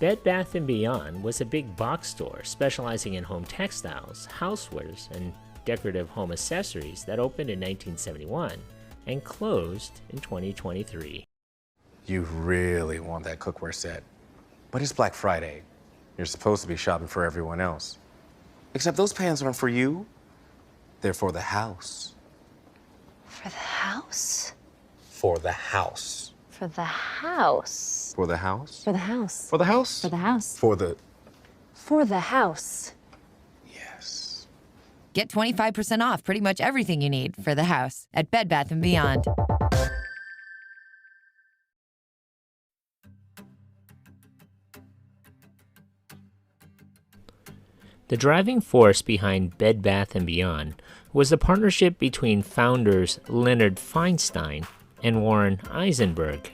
Bed Bath & Beyond was a big box store specializing in home textiles, housewares, and decorative home accessories that opened in 1971 and closed in 2023. You really want that cookware set. But it's Black Friday. You're supposed to be shopping for everyone else. Except those pans aren't for you. They're for the house. For the house? For the house. For the house. For the house? For the house. For the house? For the house. For the... For the house. Yes. Get 25% off pretty much everything you need for the house at Bed Bath & Beyond. The driving force behind Bed Bath & Beyond was the partnership between founders Leonard Feinstein and Warren Eisenberg.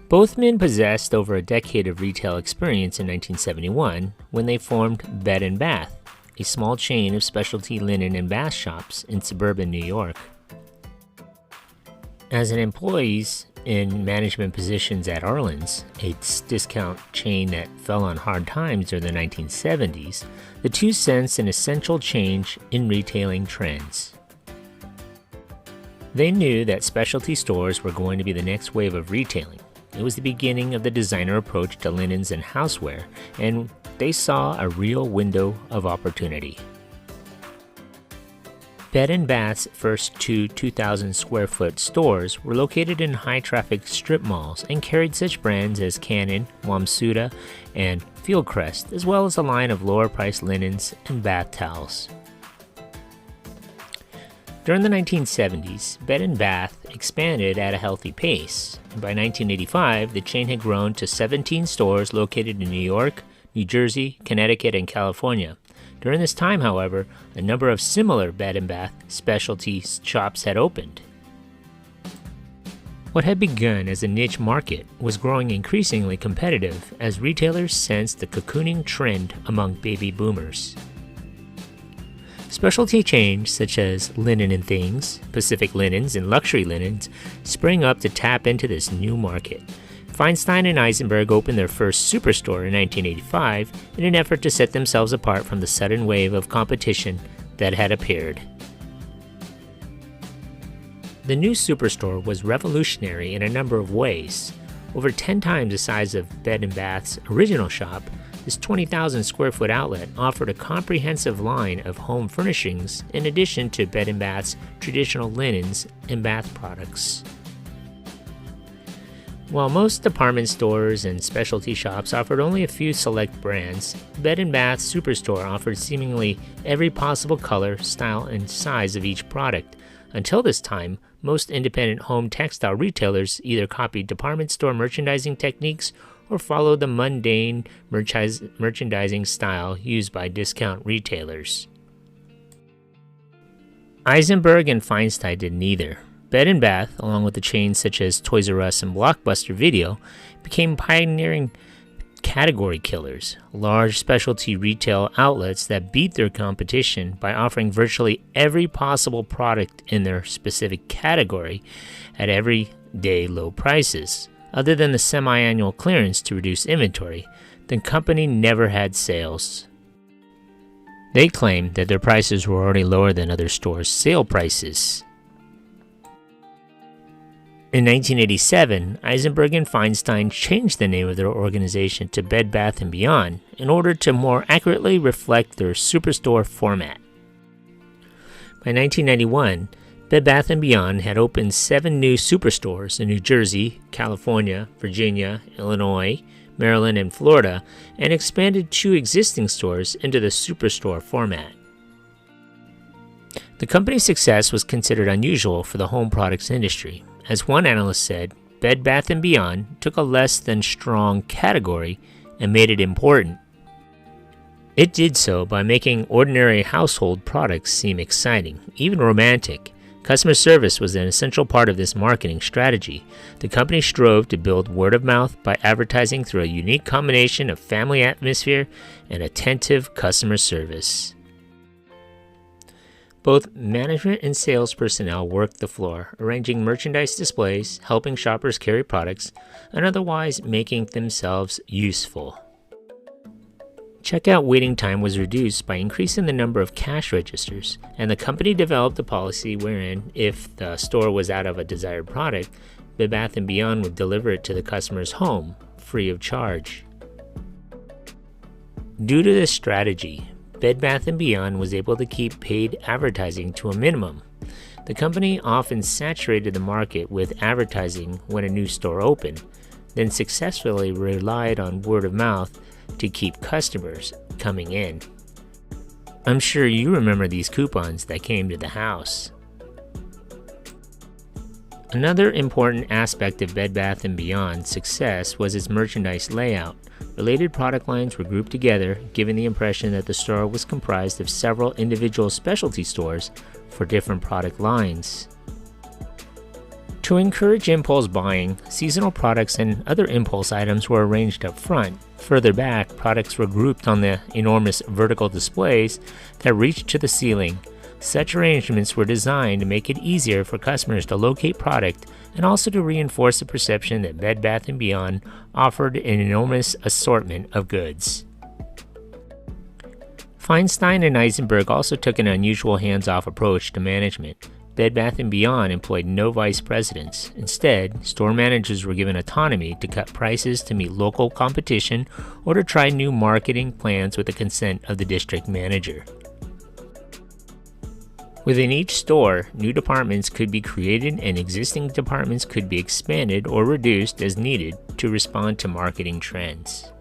Both men possessed over a decade of retail experience in 1971 when they formed Bed & Bath, a small chain of specialty linen and bath shops in suburban New York. As an employees in management positions at Arlen's, a discount chain that fell on hard times during the 1970s, the two sensed an essential change in retailing trends. They knew that specialty stores were going to be the next wave of retailing. It was the beginning of the designer approach to linens and houseware, and they saw a real window of opportunity. Bed & Bath's first two 2,000 square foot stores were located in high-traffic strip malls and carried such brands as Canon, Wamsuda, and Fieldcrest, as well as a line of lower-priced linens and bath towels. During the 1970s, Bed & Bath expanded at a healthy pace. By 1985, the chain had grown to 17 stores located in New York, New Jersey, Connecticut, and California. During this time, however, a number of similar Bed & Bath specialty shops had opened. What had begun as a niche market was growing increasingly competitive as retailers sensed the cocooning trend among baby boomers. Specialty chains such as Linen and Things, Pacific Linens, and Luxury Linens sprang up to tap into this new market. Feinstein and Eisenberg opened their first superstore in 1985 in an effort to set themselves apart from the sudden wave of competition that had appeared. The new superstore was revolutionary in a number of ways. Over 10 times the size of Bed & Bath's original shop, this 20,000 square foot outlet offered a comprehensive line of home furnishings in addition to Bed & Bath's traditional linens and bath products. While most department stores and specialty shops offered only a few select brands, Bed & Bath Superstore offered seemingly every possible color, style, and size of each product. Until this time, most independent home textile retailers either copied department store merchandising techniques or followed the mundane merchandising style used by discount retailers. Eisenberg and Feinstein did neither. Bed & Bath, along with the chains such as Toys R Us and Blockbuster Video, became pioneering category killers, large specialty retail outlets that beat their competition by offering virtually every possible product in their specific category at everyday low prices. Other than the semi-annual clearance to reduce inventory, the company never had sales. They claimed that their prices were already lower than other stores' sale prices. In 1987, Eisenberg and Feinstein changed the name of their organization to Bed Bath & Beyond in order to more accurately reflect their superstore format. By 1991, Bed Bath & Beyond had opened 7 new superstores in New Jersey, California, Virginia, Illinois, Maryland, and Florida, and expanded 2 existing stores into the superstore format. The company's success was considered unusual for the home products industry. As one analyst said, Bed Bath & Beyond took a less than strong category and made it important. It did so by making ordinary household products seem exciting, even romantic. Customer service was an essential part of this marketing strategy. The company strove to build word of mouth by advertising through a unique combination of family atmosphere and attentive customer service. Both management and sales personnel worked the floor, arranging merchandise displays, helping shoppers carry products, and otherwise making themselves useful. Checkout waiting time was reduced by increasing the number of cash registers, and the company developed a policy wherein if the store was out of a desired product, Bed Bath & Beyond would deliver it to the customer's home, free of charge. Due to this strategy, Bed Bath & Beyond was able to keep paid advertising to a minimum. The company often saturated the market with advertising when a new store opened, then successfully relied on word of mouth to keep customers coming in. I'm sure you remember these coupons that came to the house. Another important aspect of Bed Bath & Beyond's success was its merchandise layout. Related product lines were grouped together, giving the impression that the store was comprised of several individual specialty stores for different product lines. To encourage impulse buying, seasonal products and other impulse items were arranged up front. Further back, products were grouped on the enormous vertical displays that reached to the ceiling. Such arrangements were designed to make it easier for customers to locate product and also to reinforce the perception that Bed Bath & Beyond offered an enormous assortment of goods. Feinstein and Eisenberg also took an unusual hands-off approach to management. Bed Bath & Beyond employed no vice presidents. Instead, store managers were given autonomy to cut prices to meet local competition or to try new marketing plans with the consent of the district manager. Within each store, new departments could be created and existing departments could be expanded or reduced as needed to respond to marketing trends.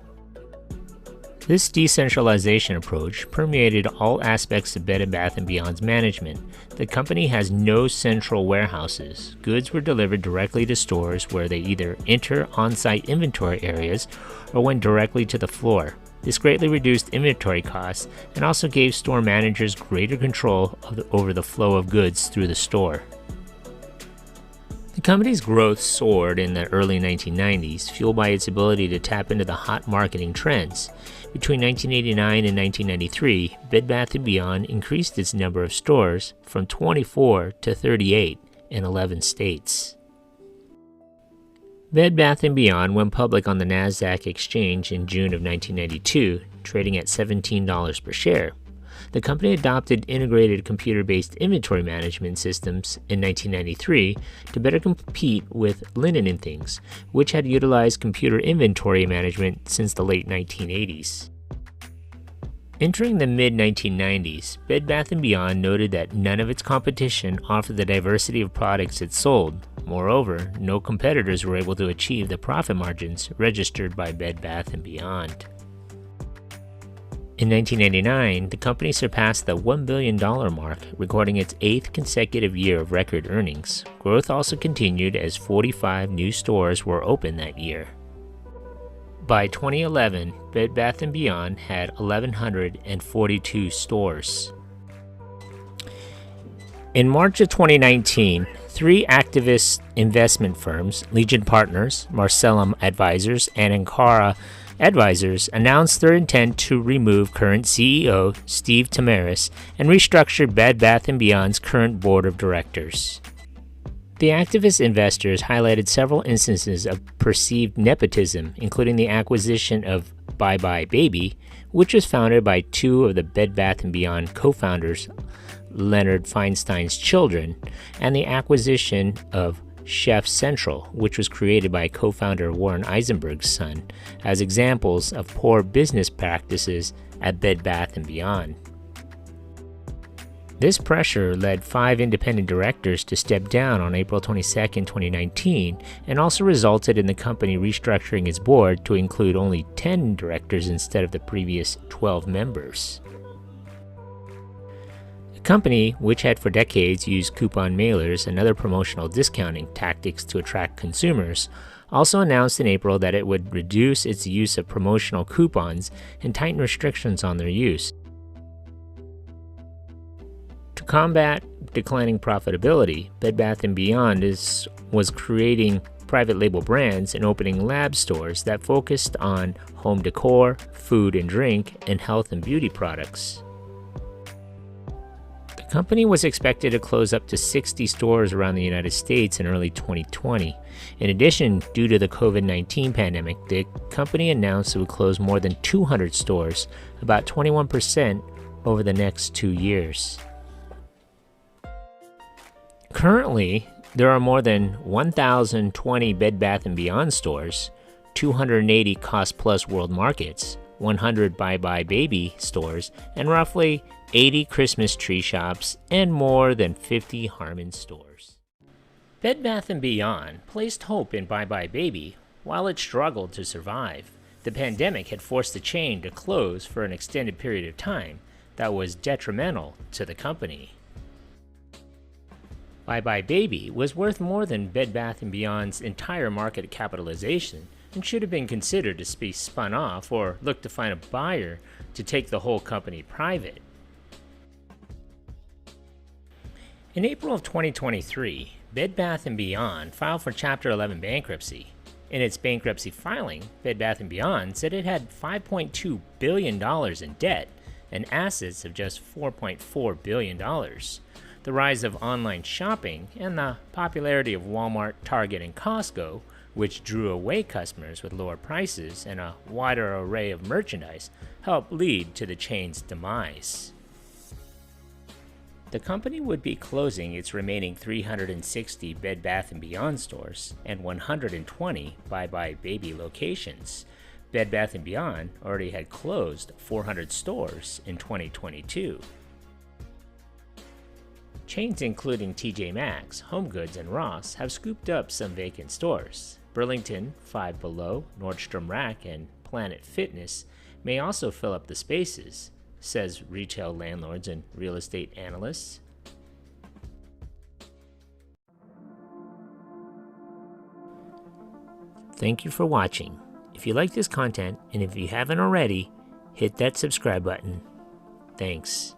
This decentralization approach permeated all aspects of Bed Bath & Beyond's management. The company has no central warehouses. Goods were delivered directly to stores where they either enter on-site inventory areas or went directly to the floor. This greatly reduced inventory costs and also gave store managers greater control over the flow of goods through the store. The company's growth soared in the early 1990s, fueled by its ability to tap into the hot marketing trends. Between 1989 and 1993, Bed Bath & Beyond increased its number of stores from 24 to 38 in 11 states. Bed Bath & Beyond went public on the NASDAQ exchange in June of 1992, trading at $17 per share. The company adopted integrated computer-based inventory management systems in 1993 to better compete with Linen & Things, which had utilized computer inventory management since the late 1980s. Entering the mid-1990s, Bed Bath & Beyond noted that none of its competition offered the diversity of products it sold. Moreover, no competitors were able to achieve the profit margins registered by Bed Bath & Beyond. In 1999, the company surpassed the $1 billion mark, recording its 8th consecutive year of record earnings. Growth also continued as 45 new stores were opened that year. By 2011, Bed Bath & Beyond had 1,142 stores. In March of 2019, three activist investment firms, Legion Partners, Marcellum Advisors, and Ankara Advisors, announced their intent to remove current CEO Steve Tamaris and restructure Bed Bath & Beyond's current board of directors. The activist investors highlighted several instances of perceived nepotism, including the acquisition of Bye Bye Baby, which was founded by two of the Bed Bath & Beyond co-founders, Leonard Feinstein's children, and the acquisition of Chef Central, which was created by co-founder Warren Eisenberg's son, as examples of poor business practices at Bed Bath & Beyond. This pressure led 5 independent directors to step down on April 22, 2019, and also resulted in the company restructuring its board to include only 10 directors instead of the previous 12 members. The company, which had for decades used coupon mailers and other promotional discounting tactics to attract consumers, also announced in April that it would reduce its use of promotional coupons and tighten restrictions on their use. To combat declining profitability, Bed Bath & Beyond was creating private label brands and opening lab stores that focused on home decor, food and drink, and health and beauty products. The company was expected to close up to 60 stores around the United States in early 2020. In addition, due to the COVID-19 pandemic, the company announced it would close more than 200 stores, about 21% over the next 2 years. Currently, there are more than 1,020 Bed Bath & Beyond stores, 280 Cost Plus World Markets, 100 Bye Bye Baby stores, and roughly 80 Christmas tree shops, and more than 50 Harmon stores. Bed Bath & Beyond placed hope in Bye Bye Baby while it struggled to survive. The pandemic had forced the chain to close for an extended period of time that was detrimental to the company. Bye Bye Baby was worth more than Bed Bath & Beyond's entire market capitalization and should have been considered to be spun off or look to find a buyer to take the whole company private. In April of 2023, Bed Bath & Beyond filed for Chapter 11 bankruptcy. In its bankruptcy filing, Bed Bath & Beyond said it had $5.2 billion in debt and assets of just $4.4 billion. The rise of online shopping and the popularity of Walmart, Target, and Costco, which drew away customers with lower prices and a wider array of merchandise, helped lead to the chain's demise. The company would be closing its remaining 360 Bed Bath & Beyond stores and 120 Bye Bye Baby locations. Bed Bath & Beyond already had closed 400 stores in 2022. Chains including TJ Maxx, HomeGoods, and Ross have scooped up some vacant stores. Burlington, Five Below, Nordstrom Rack, and Planet Fitness may also fill up the spaces, says retail landlords and real estate analysts. Thank you for watching. If you like this content, and if you haven't already, hit that subscribe button. Thanks.